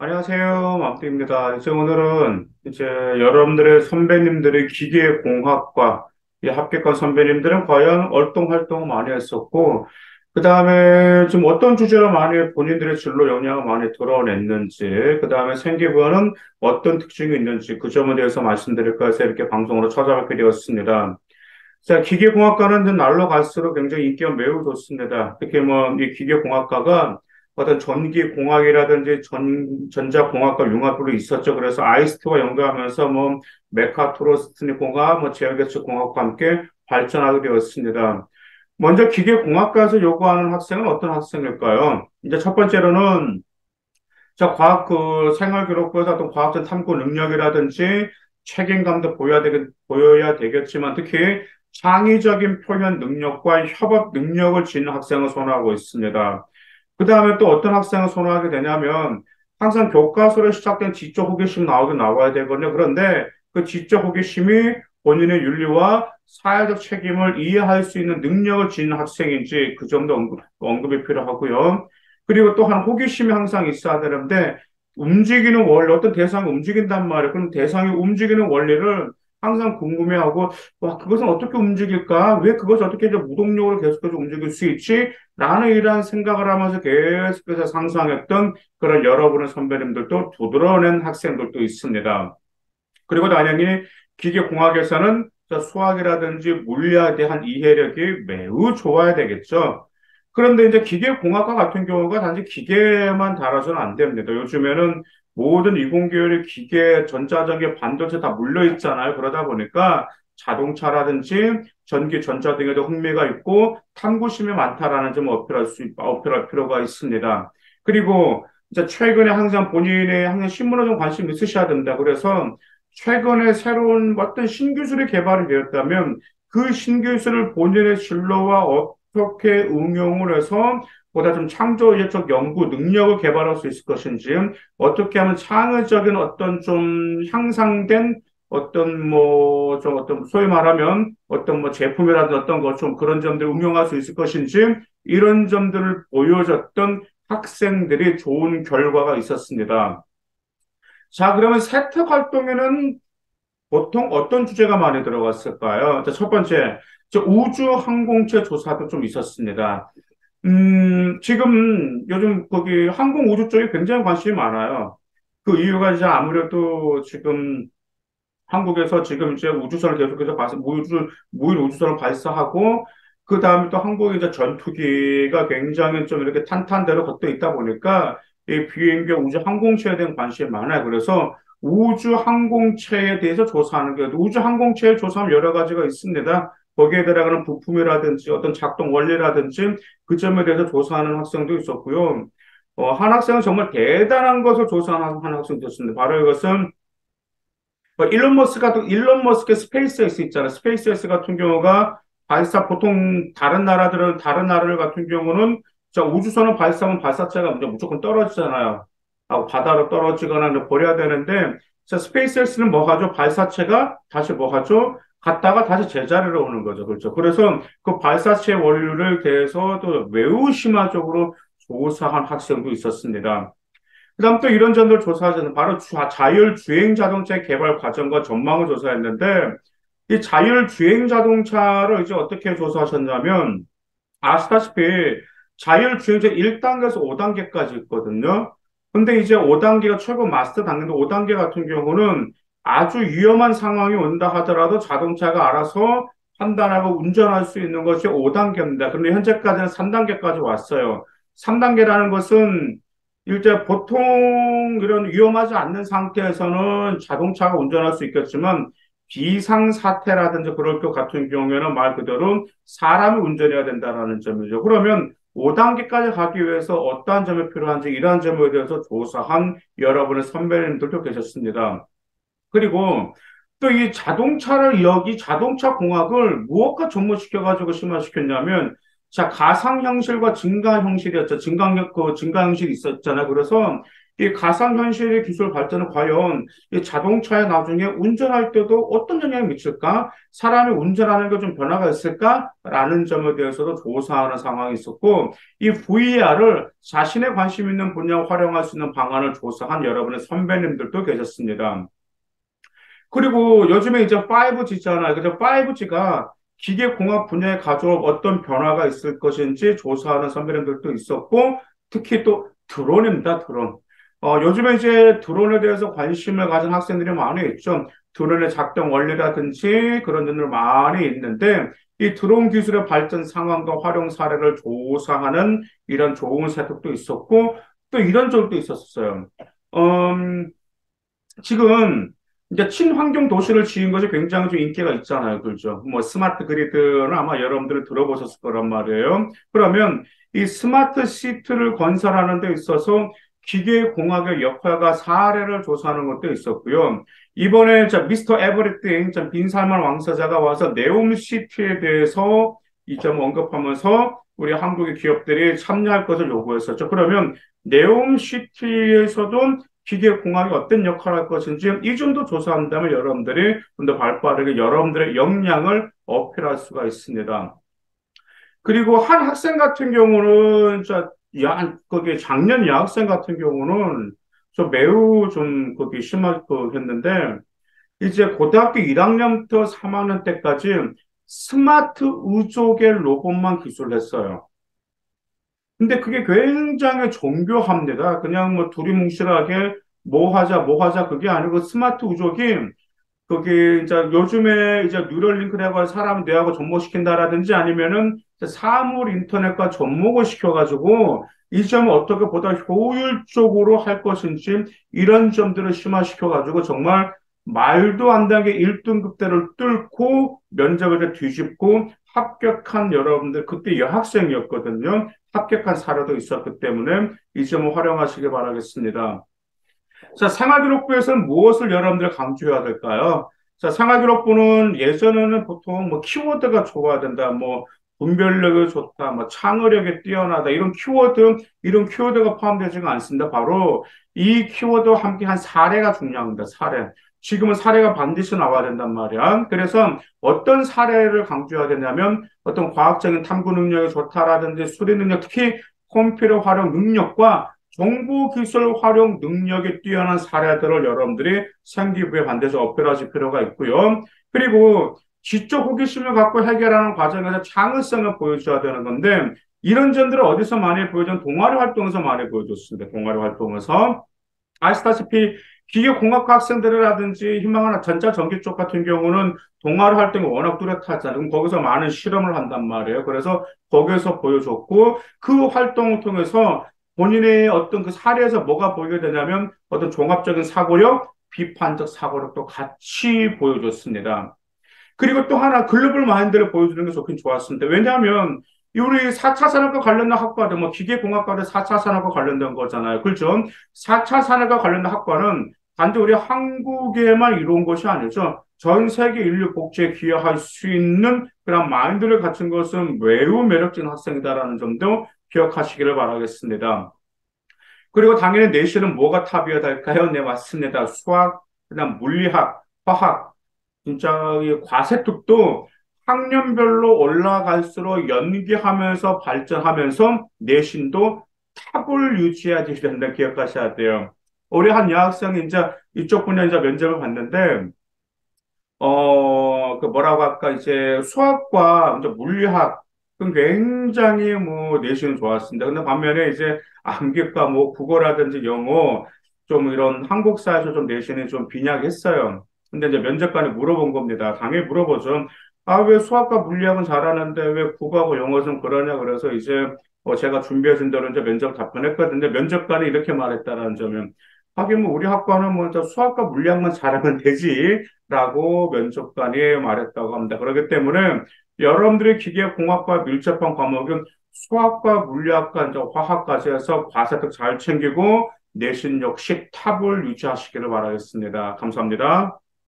안녕하세요. 맘띠입니다. 이제 오늘은 이제 여러분들의 선배님들의 기계공학과 이 합격한 선배님들은 과연 어떤 활동을 많이 했었고, 그 다음에 좀 어떤 주제로 많이 본인들의 진로 역량을 많이 드러냈는지, 그 다음에 생기부에는 어떤 특징이 있는지 그 점에 대해서 말씀드릴까 해서 이렇게 방송으로 찾아뵙게 되었습니다. 자, 기계공학과는 날로 갈수록 굉장히 인기가 매우 좋습니다. 특히 뭐, 이 기계공학과가 어떤 전기공학이라든지 전자공학과 융합으로 있었죠. 그래서 아이스트와 연구하면서 뭐, 메카트로스트닉 공학, 뭐, 제어계측 공학과 함께 발전하게 되었습니다. 먼저 기계공학과에서 요구하는 학생은 어떤 학생일까요? 이제 첫 번째로는 자, 과학 그 생활기록부에서 어떤 과학적 탐구 능력이라든지 책임감도 보여야 되겠지만 특히 창의적인 표현 능력과 협업 능력을 지닌 학생을 선호하고 있습니다. 그 다음에 또 어떤 학생을 선호하게 되냐면 항상 교과서로 시작된 지적 호기심 나와야 되거든요. 그런데 그 지적 호기심이 본인의 윤리와 사회적 책임을 이해할 수 있는 능력을 지닌 학생인지 그 점도 언급이 필요하고요. 그리고 또 한 호기심이 항상 있어야 되는데 움직이는 원리, 어떤 대상이 움직인단 말이에요. 그럼 대상이 움직이는 원리를 항상 궁금해하고, 와, 그것은 어떻게 움직일까? 왜 그것을 어떻게 이제 무동력으로 계속해서 움직일 수 있지? 라는 이러한 생각을 하면서 계속해서 상상했던 그런 여러분의 선배님들도 두드러낸 학생들도 있습니다. 그리고 당연히 기계공학에서는 수학이라든지 물리에 대한 이해력이 매우 좋아야 되겠죠. 그런데 이제 기계공학과 같은 경우가 단지 기계만 달아서는 안 됩니다. 요즘에는 모든 이공계열의 기계, 전자전기, 반도체 다 물려 있잖아요. 그러다 보니까 자동차라든지 전기, 전자 등에도 흥미가 있고 탐구심이 많다라는 점을 어필할 필요가 있습니다. 그리고 이제 최근에 항상 본인의 항상 신문에 좀 관심 있으셔야 된다. 그래서 최근에 새로운 어떤 신기술이 개발이 되었다면 그 신기술을 본인의 진로와 어떻게 응용을 해서 보다 좀 창조적 연구 능력을 개발할 수 있을 것인지, 어떻게 하면 창의적인 어떤 좀 향상된 어떤 뭐, 좀 어떤 소위 말하면 어떤 뭐 제품이라든지 어떤 것 좀 그런 점들을 응용할 수 있을 것인지, 이런 점들을 보여줬던 학생들이 좋은 결과가 있었습니다. 자, 그러면 세특 활동에는 보통 어떤 주제가 많이 들어갔을까요? 자, 첫 번째, 우주 항공체 조사도 좀 있었습니다. 지금 요즘 거기 항공 우주 쪽에 굉장히 관심이 많아요. 그 이유가 이제 아무래도 지금 한국에서 지금 이제 우주선을 계속해서 무인 우주선을 발사하고, 그 다음에 또 한국의 이제 전투기가 굉장히 좀 이렇게 탄탄대로 걷고 있다 보니까 이 비행기 우주 항공체에 대한 관심이 많아요. 그래서 우주 항공체에 대해서 조사하는 게, 우주 항공체에 조사하면 여러 가지가 있습니다. 거기에 들어가는 부품이라든지 어떤 작동 원리라든지 그 점에 대해서 조사하는 학생도 있었고요. 한 학생은 정말 대단한 것을 조사하는 한 학생도 있었습니다. 바로 이것은 일론 머스크 스페이스X 있잖아요. 스페이스X 같은 경우가 보통 다른 나라들 같은 경우는 자, 우주선을 발사하면 발사체가 이제 무조건 떨어지잖아요. 하고 바다로 떨어지거나 이제 버려야 되는데, 자, 스페이스X는 뭐 하죠? 발사체가 다시 뭐 하죠? 갔다가 다시 제자리로 오는 거죠. 그렇죠. 그래서 그 발사체 원리를 대해서도 매우 심화적으로 조사한 학생도 있었습니다. 그다음 또 이런 점들 조사하자면 바로 자율 주행 자동차 개발 과정과 전망을 조사했는데 이 자율 주행 자동차를 이제 어떻게 조사하셨냐면 아시다시피 자율 주행자 1단계에서 5단계까지 있거든요. 근데 이제 5단계가 최고 마스터 단계인데 5단계 같은 경우는 아주 위험한 상황이 온다 하더라도 자동차가 알아서 판단하고 운전할 수 있는 것이 5단계입니다. 그런데 현재까지는 3단계까지 왔어요. 3단계라는 것은 일제 보통 이런 위험하지 않는 상태에서는 자동차가 운전할 수 있겠지만 비상사태라든지 그럴 것 같은 경우에는 말 그대로 사람이 운전해야 된다는 점이죠. 그러면 5단계까지 가기 위해서 어떠한 점이 필요한지 이러한 점에 대해서 조사한 여러분의 선배님들도 계셨습니다. 그리고 또 이 여기 자동차 공학을 무엇과 접목시켜가지고 심화시켰냐면, 자, 가상형실과 증가형실이었죠. 증가형실이 있었잖아요. 그래서 이 가상현실 기술 발전은 과연 이 자동차에 나중에 운전할 때도 어떤 영향을 미칠까? 사람이 운전하는 게 좀 변화가 있을까?라는 점에 대해서도 조사하는 상황이 있었고, 이 VR을 자신의 관심 있는 분야에 활용할 수 있는 방안을 조사한 여러분의 선배님들도 계셨습니다. 그리고 요즘에 이제 5G잖아요. 그래서 5G가 기계공학 분야에 가져올 어떤 변화가 있을 것인지 조사하는 선배님들도 있었고, 특히 또 드론입니다, 드론. 요즘에 이제 드론에 대해서 관심을 가진 학생들이 많이 있죠. 드론의 작동 원리라든지 그런 점들 많이 있는데, 이 드론 기술의 발전 상황과 활용 사례를 조사하는 이런 좋은 세탁도 있었고, 또 이런 적도 있었어요. 음, 지금 이제 친환경 도시를 지은 것이 굉장히 좀 인기가 있잖아요. 그렇죠? 뭐 스마트 그리드는 아마 여러분들이 들어보셨을 거란 말이에요. 그러면 이 스마트 시티를 건설하는 데 있어서 기계공학의 역할과 사례를 조사하는 것도 있었고요. 이번에 미스터 에버리띵 빈살만 왕세자가 와서 네옴시티에 대해서 이 점 언급하면서 우리 한국의 기업들이 참여할 것을 요구했었죠. 그러면 네옴시티에서도 기계공학이 어떤 역할을 할 것인지 이 정도 조사한다면 여러분들이 좀 더 발빠르게 여러분들의 역량을 어필할 수가 있습니다. 그리고 한 학생 같은 경우는 거기 작년 여학생 같은 경우는 좀 매우 좀 거기 심하게 했는데 이제 고등학교 1학년부터 3학년 때까지 스마트 의족의 로봇만 기술했어요. 근데 그게 굉장히 정교합니다. 그냥 뭐 두리뭉실하게 뭐 하자 그게 아니고 스마트 우족이 거기 이제 요즘에 이제 뉴럴링크를 해서 사람 뇌하고 접목시킨다라든지 아니면은 사물 인터넷과 접목을 시켜가지고 이 점을 어떻게 보다 효율적으로 할 것인지 이런 점들을 심화시켜가지고 정말 말도 안 되게 1등급대를 뚫고 면접을 뒤집고 합격한 여러분들 그때 여학생이었거든요. 합격한 사례도 있었기 때문에 이 점을 활용하시기 바라겠습니다. 자, 생활기록부에서는 무엇을 여러분들 강조해야 될까요? 자, 생활기록부는 예전에는 보통 뭐 키워드가 좋아야 된다, 뭐 분별력이 좋다, 뭐 창의력이 뛰어나다, 이런 키워드가 포함되지가 않습니다. 바로 이 키워드와 함께한 사례가 중요합니다. 사례. 지금은 사례가 반드시 나와야 된단 말이야. 그래서 어떤 사례를 강조해야 되냐면 어떤 과학적인 탐구 능력이 좋다라든지 수리 능력, 특히 컴퓨터 활용 능력과 정보기술 활용 능력이 뛰어난 사례들을 여러분들이 생기부에 반드시 어필하실 필요가 있고요. 그리고 지적 호기심을 갖고 해결하는 과정에서 창의성을 보여줘야 되는 건데 이런 점들을 어디서 많이 보여준 동아리 활동에서 많이 보여줬습니다. 동아리 활동에서. 아시다시피 기계공학과 학생들이라든지 희망하는 전자전기 쪽 같은 경우는 동아리 활동이 워낙 뚜렷하잖아요. 그럼 거기서 많은 실험을 한단 말이에요. 그래서 거기에서 보여줬고 그 활동을 통해서 본인의 어떤 그 사례에서 뭐가 보이게 되냐면 어떤 종합적인 사고력, 비판적 사고력도 같이 보여줬습니다. 그리고 또 하나 글로벌 마인드를 보여주는 게 좋긴 좋았습니다. 왜냐하면 이 우리 4차 산업과 관련된 학과들, 뭐 기계공학과들 4차 산업과 관련된 거잖아요. 그렇죠? 4차 산업과 관련된 학과는 단지 우리 한국에만 이루은 것이 아니죠. 전 세계 인류 복지에 기여할 수 있는 그런 마인드를 갖춘 것은 매우 매력적인 학생이다라는 점도 기억하시기를 바라겠습니다. 그리고 당연히 내신은 뭐가 탑이어야 될까요? 네, 맞습니다. 수학, 그다음 물리학, 화학, 진짜 이 과세특도 학년별로 올라갈수록 연기하면서 발전하면서 내신도 탑을 유지해야 된다 기억하셔야 돼요. 우리 한 여학생이 이제 이쪽 분야 이제 면접을 봤는데 그 뭐라고 할까, 이제 수학과 이제 물리학, 그 굉장히 뭐 내신은 좋았습니다. 근데 반면에 이제 암기과 뭐 국어라든지 영어, 좀 이런 한국사에서 좀 내신이 좀 빈약했어요. 근데 이제 면접관이 물어본 겁니다. 당연히 물어보죠. 아, 왜 수학과 물리학은 잘하는데 왜 국어하고 영어 좀 그러냐. 그래서 이제 제가 준비해준 대로 이제 면접 답변했거든요. 면접관이 이렇게 말했다라는 점은 하긴 뭐 우리 학과는 뭐 수학과 물리학만 잘하면 되지. 라고 면접관이 말했다고 합니다. 그렇기 때문에 여러분들이 기계공학과 밀접한 과목은 수학과 물리학과 이제 화학까지 해서 과세도 잘 챙기고 내신 역시 탑을 유지하시기를 바라겠습니다. 감사합니다.